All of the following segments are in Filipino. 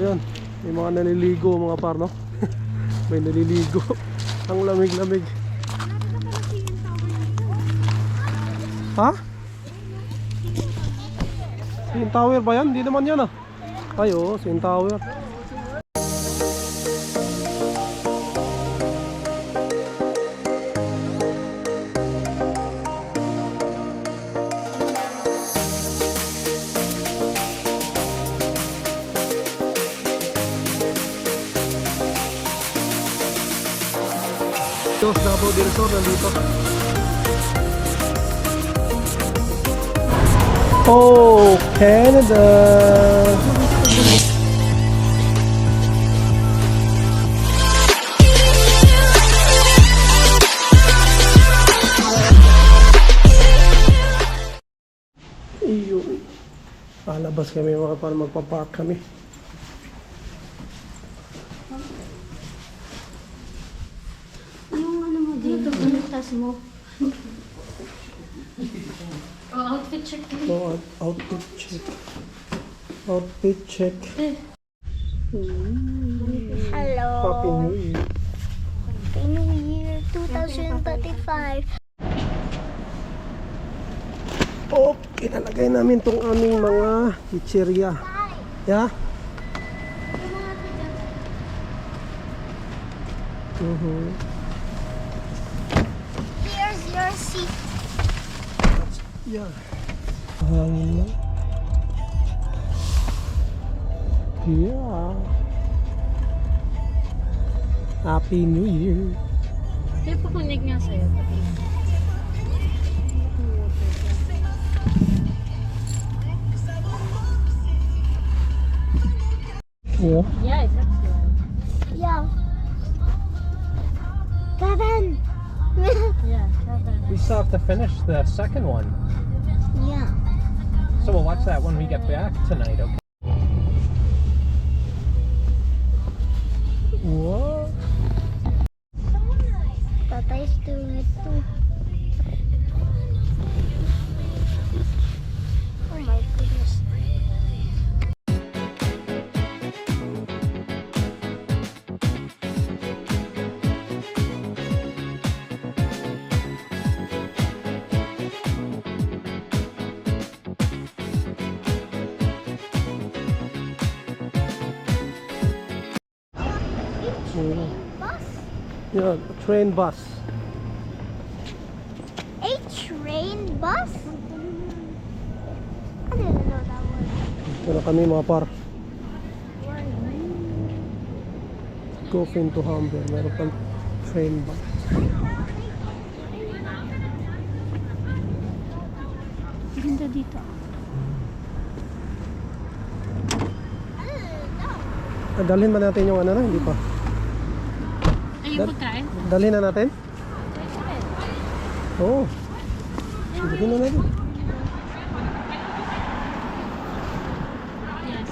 Ayan, may mga naliligo mga par, no? May naliligo. Ang lamig-lamig. Ha? CN Tower ba yan? Hindi naman yan ah. Ay oo, CN Tower. Ito, Davao del Sur nandito. Oh, Canada! Iyon. Palabas kami mga para magpa-park kami. Mo. Oh, outfit check. Oh, outfit check. Outfit check. Hello. Happy New Year. Happy New Year 2025. Oh, inalagay namin tong aming mga chichirya. Yeah? Here's your seat. Yeah. Hangin lang. Yeah. Happy New Year. Kaya pakunig nga sa'yo. Yeah. Yeah, it's actually. Yeah. Kevin. Yeah, We still have to finish the second one. Yeah. So we'll watch that when we get back tonight, okay? What? Tatay's doing it too. Oh my goodness. Bus? Yeah, train bus. A train bus? I didn't know that was. Ito na kami mga par. Coffin to Humber. Meron pang train bus. Ganda dito. Dalhin ba natin yung ano na? Hindi pa. Ay, yung pagkain? Dalhin na natin? Oo. Dalhin na natin. Yes.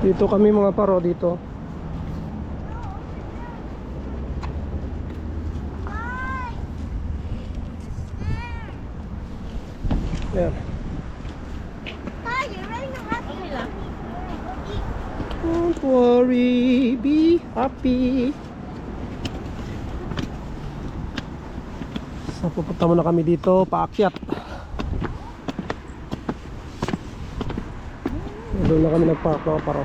Dito kami mga paro dito. Yan. Ah, you're running around. Okay lang. Don't worry, be happy. So pupunta muna kami dito, paakyat. Doon na kami nagpark mga paro.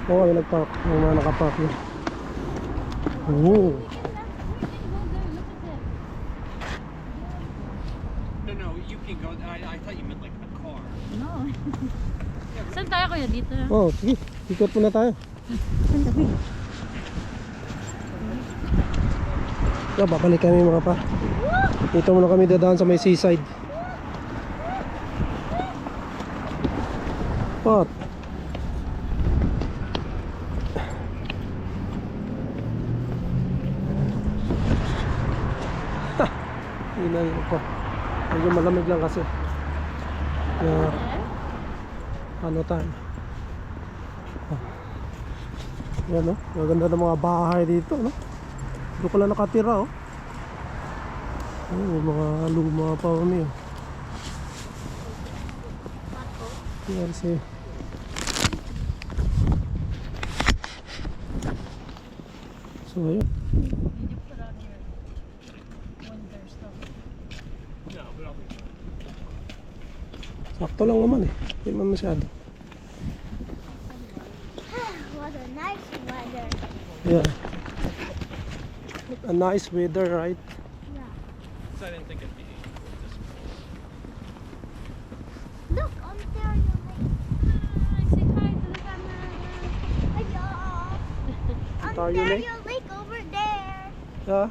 Oo kami nagpark, yung mga nakapark yun. Oo. No, you can go. I thought you meant like a car. No. Saan tayo kuya dito? Oh, sige, ikot muna tayo. So, babalik kami mga pa. Dito muna kami dadaan sa may seaside. What? Hinay ko. Medyo malamig lang kasi. Ano tayo? Yan no, maganda ng mga bahay dito no. Doon ko lang nakatira oh. Mga luma pa kami oh. Yan si So, ayun. Did you put on your winter stuff? No, but I'll be. Sakto lang naman eh. Hindi man masyado. What a nice weather. Yeah. A nice weather, right? Yeah. So I didn't think it'd be this. Look, Ontario Lake. Say hi to the camera. Hello. Ontario Lake? Ontario Lake over there. Yeah.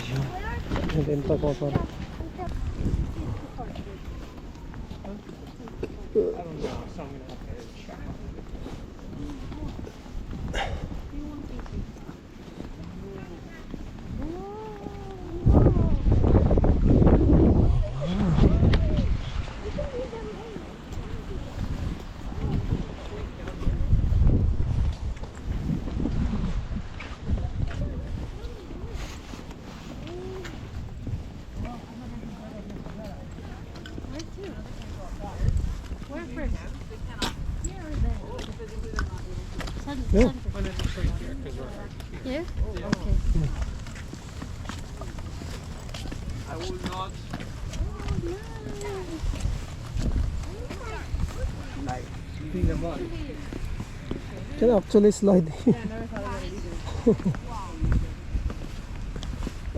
Where? Nabenta ko pa. I don't know, so I'm gonna have to check. Where to? Where first? Here or there? Sun, Yeah. sun first. Oh, no, just right here, because we're already here. Here? Okay. I will not like be the mud. Can actually slide.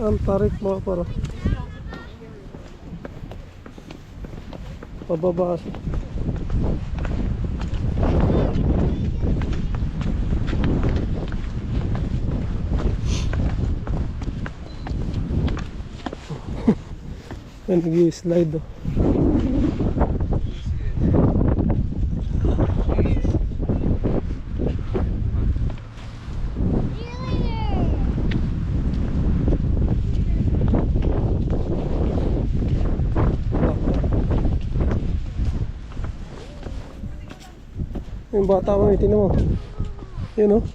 Ang tarik mo para pababa siya. Nag-i-slide oh. Yung bata mo, tinan mo. Yun o.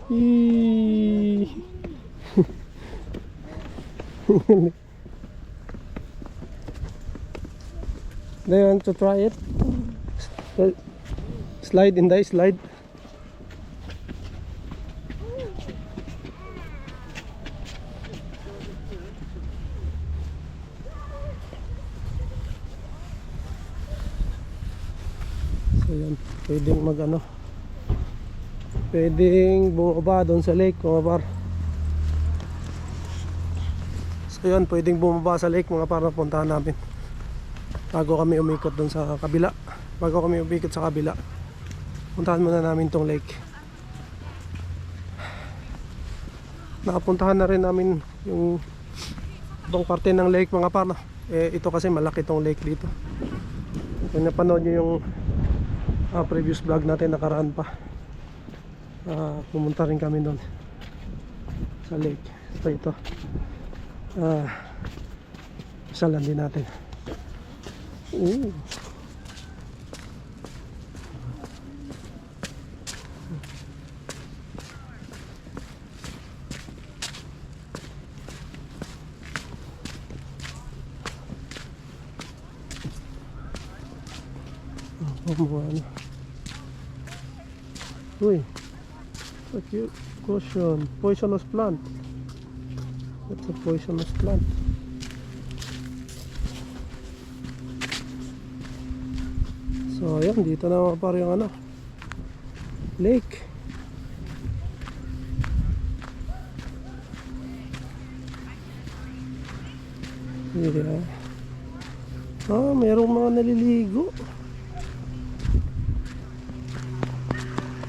Do you want to try it? Slide in the slide. So yan, pwedeng mag ano, pwedeng bumaba doon sa lake mga par. So yan, pwedeng bumaba sa lake mga par na puntahan namin bago kami umikot doon sa kabila. Bago kami umikot sa kabila, puntahan muna namin tong lake. Nakapuntahan na rin namin yung itong parte ng lake mga par no? Ito kasi malaki tong lake dito. Kung napanood nyo yung previous vlog natin nakaraan pa, pumunta rin kami doon sa lake. So ito salan din natin. Ooh. Ano? Uy, so cute. Caution, poisonous plant. That's a poisonous plant. So ayan, dito na parang yung ano, lake. Yeah. Mayroong mga naliligo.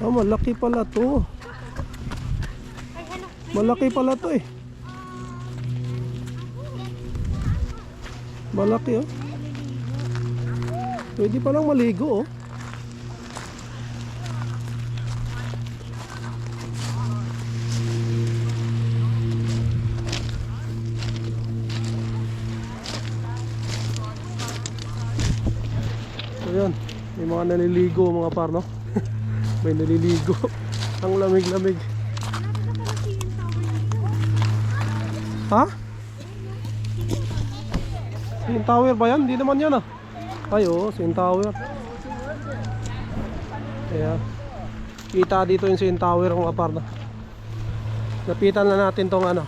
Malaki pala to. Malaki pala to eh. Malaki oh. Pwede palang maligo oh. So yan, may mga naliligo mga par no. May naliligo. Ang lamig-lamig. Ha? Yung tower ba yan? Hindi naman yan ah. Ay, oo, CN Tower. Kaya, kita dito yung CN Tower mga parna. Napitan na natin tong ano,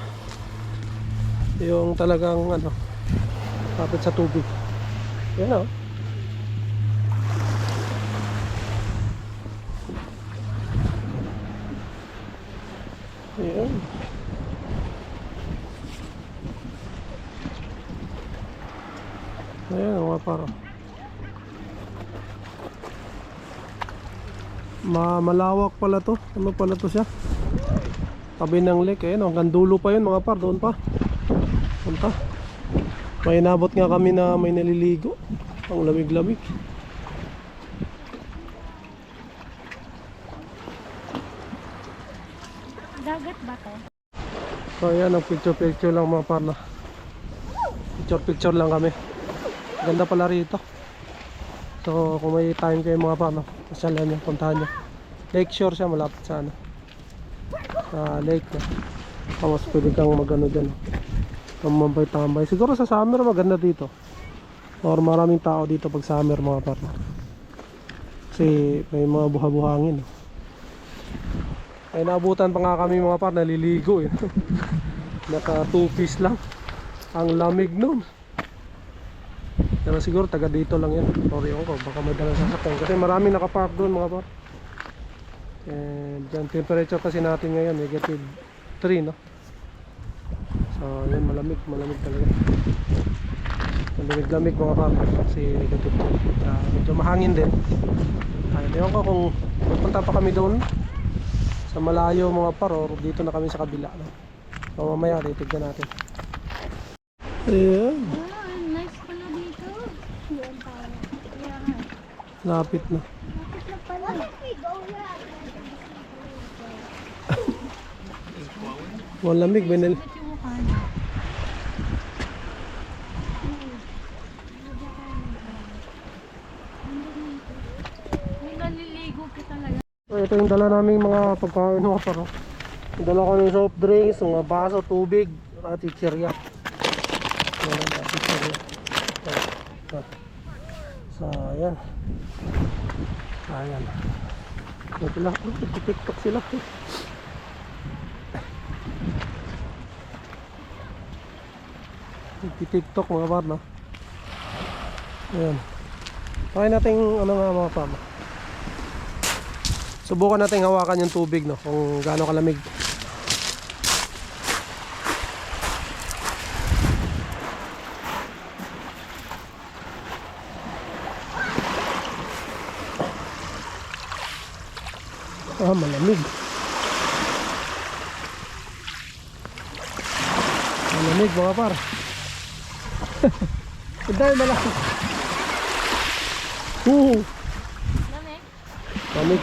yung talagang ano, kapit sa tubig. Yan o. Ayan. Ayan mga paro. Malawak pala to. Ano pala to siya? Tabi ng lake. Ayan, hanggang dulo pa yun mga par. Doon pa. Punta. May inabot nga kami na may naliligo. Ang lamig-lamig. Dagat ba to? So ayan, ang picture-picture lang mga par na. Picture-picture lang kami. Ganda pala rito. So kung may time kayo mga par, no, pasyalan nyo, puntahan nyo. Lake shore siya, malapit sa ano, sa lake na. Tapos pwede kang magano dyan, tambay-tambay. Siguro sa summer maganda dito. Or maraming tao dito pag summer mga par. Kasi may mga buha-buhangin. Ay naabutan pa nga kami mga par, naliligo eh. Naka 2-piece lang. Ang lamig nun. Pero siguro taga dito lang yan. Sorry ako, baka may dalang sasakyan. Kasi maraming nakapark doon mga par. And dyan, temperature kasi natin ngayon -3, no? So yan, malamig talaga. Malamig mga par. Kasi -3. Medyo mahangin din. Ay, ewan ko kung pupunta pa kami doon sa malayo mga par, or dito na kami sa kabila, no? So mamaya titignan natin. Ayan, Nice pala dito. CN Tower. Yeah. lapit na. What if we go here? Malamig, benel. Ba't yung mukha? May naliligo ka talaga. So, ito yung dala naming mga pagkain mga par, no? Yung dala ko ng soft drinks, mga baso, tubig, at chichirya. Ayan, at chichirya. So, ayan. Ayan. Ito sila, tiktok sila. TikTok mga par, no? Ayan. Try natin ano nga mga par, no? Subukan natin hawakan yung tubig, no? Kung gaano kalamig. Malamig. Malamig mga par. Dahil malamig. Lamig? Lamig.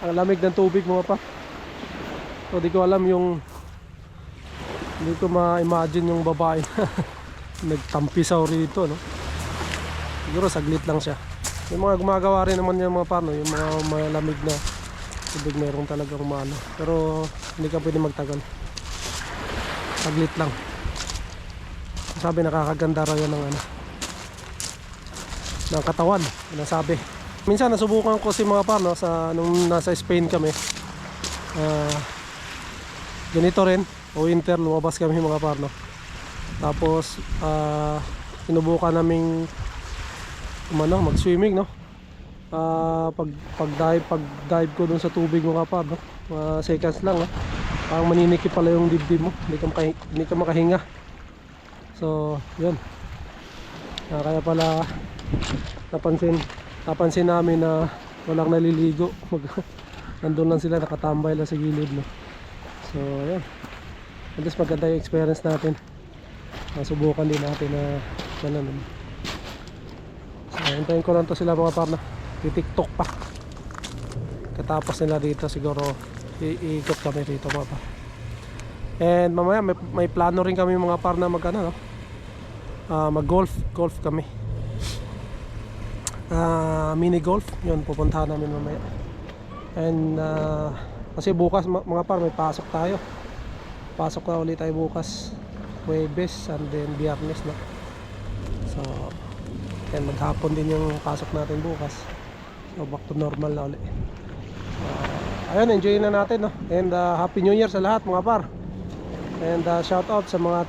Ang lamig ng tubig mga par. So di ko alam yung, hindi ko ma-imagine yung babae nagtampisaw rito, no? Siguro saglit lang siya. Yung mga gumagawa rin naman yung mga par, no? Yung mga malamig na tubig mayroong talaga umano. Pero hindi ka pwede magtagal. Saglit lang. Sabi nakakaganda raw yan ng ano, ng katawan, nasabi. Minsan nasubukan ko si mga par, no, sa nung nasa Spain kami. Ganito rin, winter lumabas kami mga par, no. Tapos sinubukan naming mag-swimming, no. Pag dive ko dun sa tubig mga par, no. Seconds lang, no. Parang maninikip pala yung dibdib mo, hindi ka makahinga. So, yun. Kaya pala napansin namin na walang naliligo. Nandun lang sila, nakatambay lang sa gilid, no. So, ayan. At least maganda yung experience natin. Subukan din natin na ganun. So, hintayin ko lang to sila mga parna. TikTok pa. Katapos nila dito siguro iikot kami dito mga par. And mamaya may plano rin kami mga par na no? Mag-golf kami. Mini golf, yun pupuntahan namin mamaya. And kasi bukas mga par may pasok tayo. pasok na ulit tayo bukas, Huwebes and then Biyernes, no? So yan, maghapon din yung pasok natin bukas. So back to normal na ulit. Ayun, enjoy na natin, no? And Happy New Year sa lahat mga par. And shout out sa mga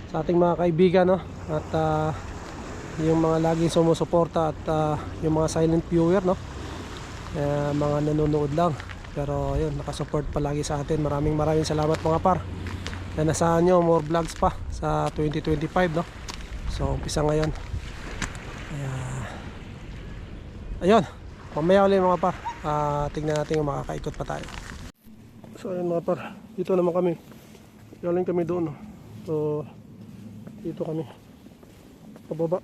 sa ating mga kaibigan, no? At yung mga laging sumusuporta at yung mga silent viewer, no? Mga nanonood lang pero yun, nakasupport palagi sa atin. Maraming salamat mga par. And nasaan nyo more vlogs pa sa 2025, no? So umpisa ngayon. Ayun, mamaya ulit mga par. Tingnan natin kung makakaikot pa tayo. So ayun mga par, dito naman kami. Galing kami doon, no? So dito kami pababa.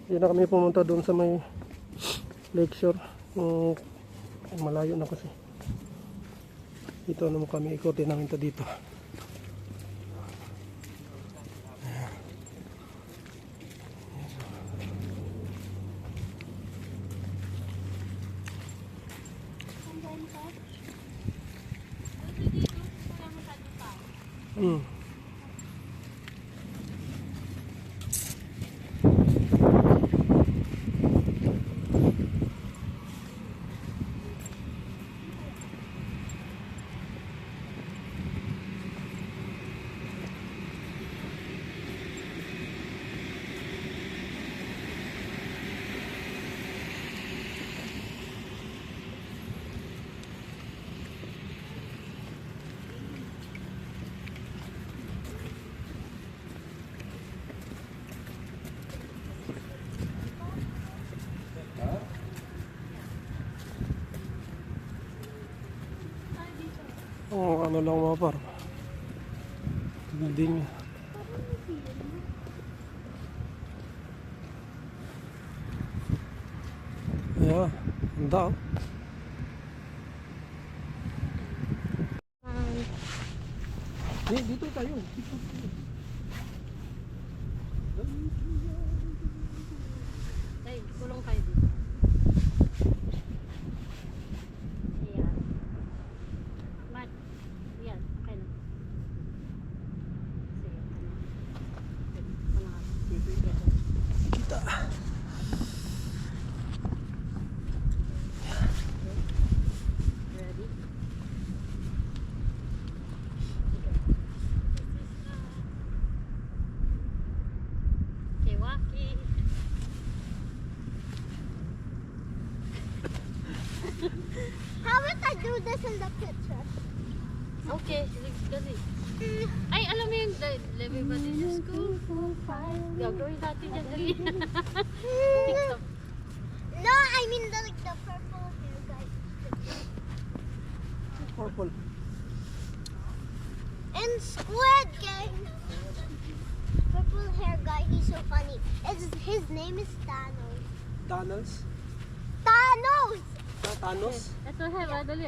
Hindi na kami pumunta doon sa may lakeshore. Malayo na kasi. Dito naman kami, ikotin namin ito dito. Ano lang mga par, building. Yeah, handa. Dito tayo. Ay, kulong kayo dito. Ayan. Mat. Ayan, okay na. Sige, Kita. ready? Kiwaki. How would I do this in the picture? Okay, dali. Ay, alam mo yung everybody just go for fire. Gagawin natin yan, dali. TikTok. No, I mean the purple hair guy. Purple. And Squid Game. Purple hair guy, he's so funny. His name is Thanos. Tunnels. Thanos! Thanos. Ito, Heva, dali.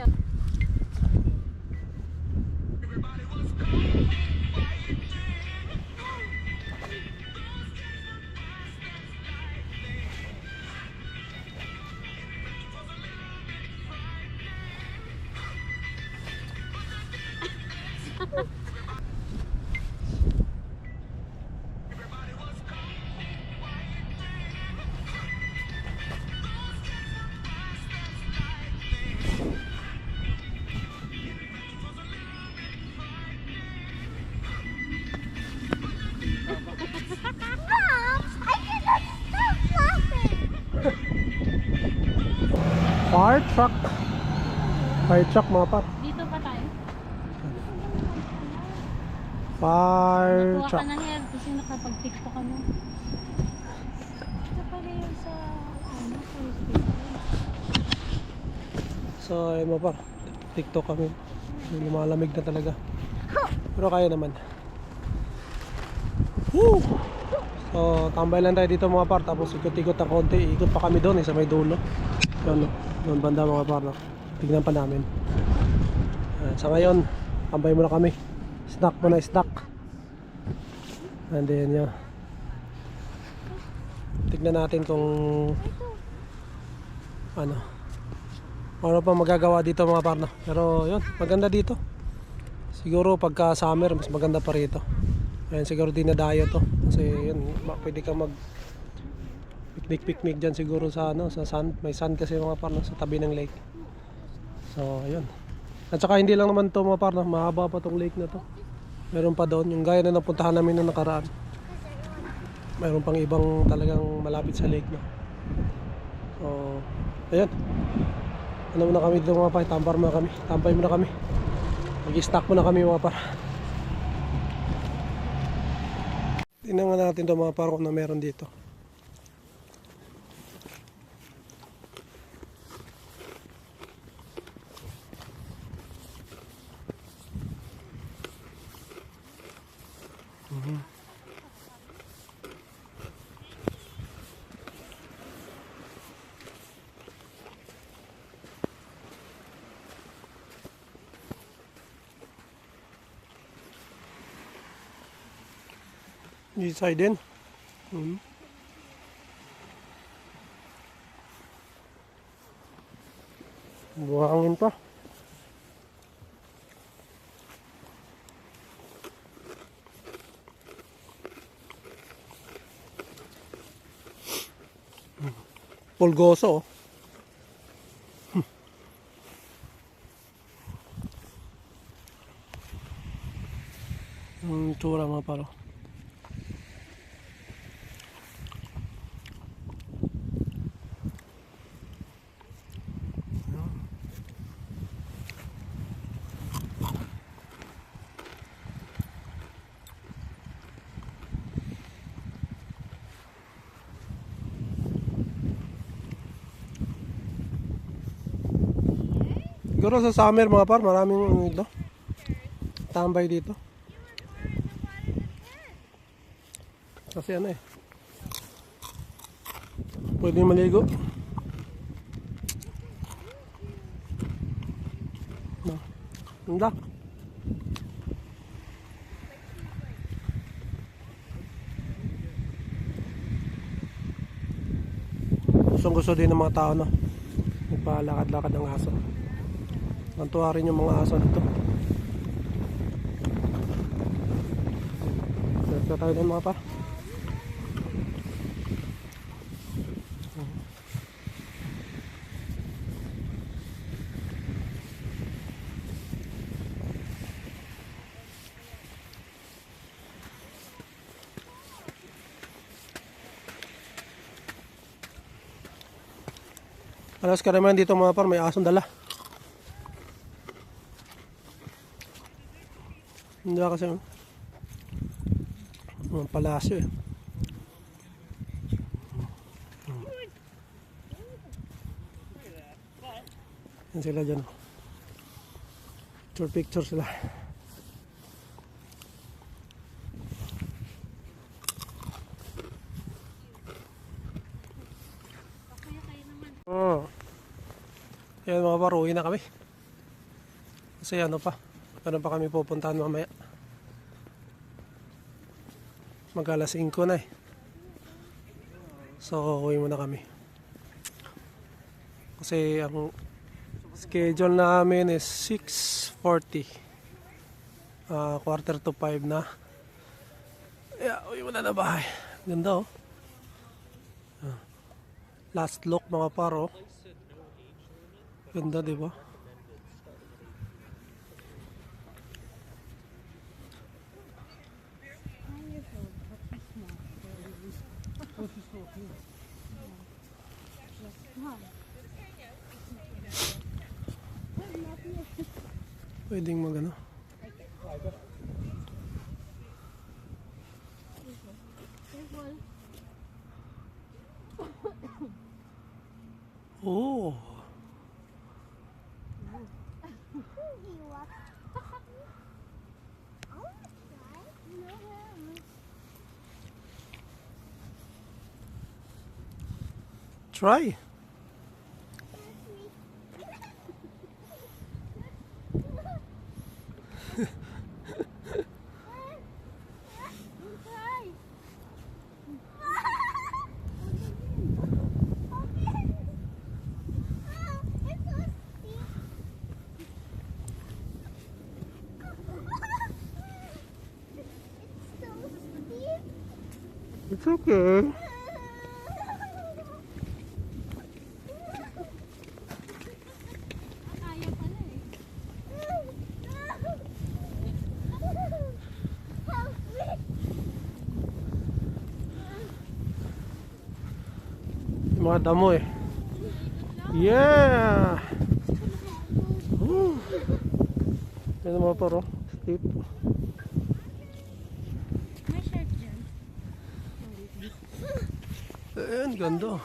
Mom, I cannot stop laughing. Fire truck. Fire truck mga par. Dito pa tayo. Fire Kuha ka truck. na hair kasi nakapag-tiktok ka na. Ito pala yung sa Facebook. So ayun mga par, TikTok kami. Lumalamig na talaga. Pero kaya naman. Woo! So tambay lang tayo dito mga par. Tapos ikot-ikot na konti. Ikot pa kami doon sa may dulo. Yun, no? Doon banda mga par, no? Tignan pa namin. Sa ngayon, tambay muna kami. Snack muna, snack. And then yun. Tignan natin kung ano, Ano pa magagawa dito mga parno. Pero yun, maganda dito. Siguro pagka summer mas maganda pa rito. Ayan, siguro dinadayo to. Kasi yun, pwede ka mag picnic dyan siguro sa ano, sa sand. May sand kasi mga parno sa tabi ng lake. So ayun. At saka hindi lang naman to mga parno, mahaba pa tong lake na to. Meron pa doon, yung gaya na napuntahan namin nung nakaraan. Meron pang ibang talagang malapit sa lake na. So ayun. Ano muna kami dito mga par, tampay muna kami. Mag-stock muna kami mga par. Tingnan nga natin ito mga par kung na meron dito. This side din. Buhangin pa. Pulgoso. Tsura mga paro. Siguro sa summer mga par, maraming ito. Tambay dito. Kasi ano eh. Pwede maligo. No. Hindi. Gusto din ng mga tao na nagpalakad-lakad ng aso. Nantuwa rin yung mga aso dito. Dito tayo ng mga par. Alas karamihan dito mga par, may asong dala. Hindi kasi mga palasyo eh. Yan sila dyan. Picture sila. Oh. Yan mga par, uwi na kami. Kasi ano pa, meron pa kami pupuntahan mamaya. Mag-alas 5 na eh. So uwi muna kami. Kasi ang schedule namin is 6:40. 4:45 na. Yeah, uwi muna na bahay. Ganda oh. Last look mga paro. Ganda diba? Pwedeng magano. Oh. Try. It's okay. Kaya pala eh. Yung mga damo eh. Yeah! Woo! Yan ang mga paro. Steep. May shirt dyan. Ayan, ganda.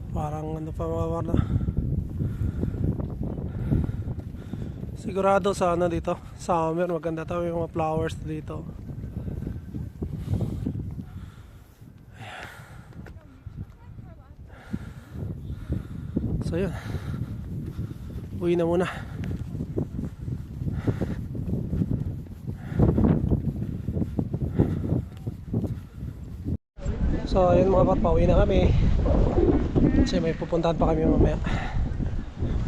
Parang ano pa mga parna. Sigurado sa ano dito, summer, maganda tayo yung mga flowers dito. So yun, uwi na muna. So ayun mga par, pauwi na kami kasi may pupuntahan pa kami mamaya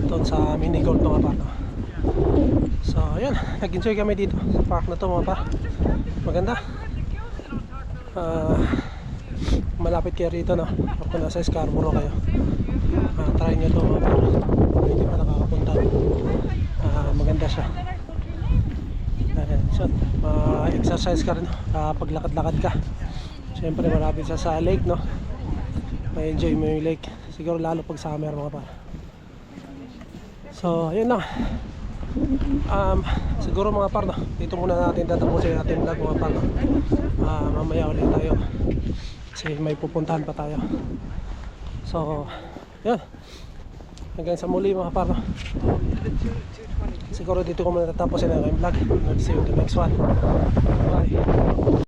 doon sa mini golf mga par. So ayun, nag-enjoy kami dito sa park na to mga par. Maganda. Malapit kayo rito, no? Kung nasa Scarborough kayo, try nyo to mga par. Kung hindi pa nakakapunta, maganda siya. Ayan, so, exercise ka rin, paglakad-lakad ka. Siyempre malapit sa lake, no? May enjoy mo yung lake. Siguro lalo pag summer mga par. So ayun lang. Siguro mga par, no? Dito muna natin tatapusin natin vlog mga par, no? Mamaya ulit tayo kasi may pupuntahan pa tayo. So yun, hanggang sa muli mga par, no? Siguro dito ko muna tatapusin ang aking vlog. See you in the next one. Bye.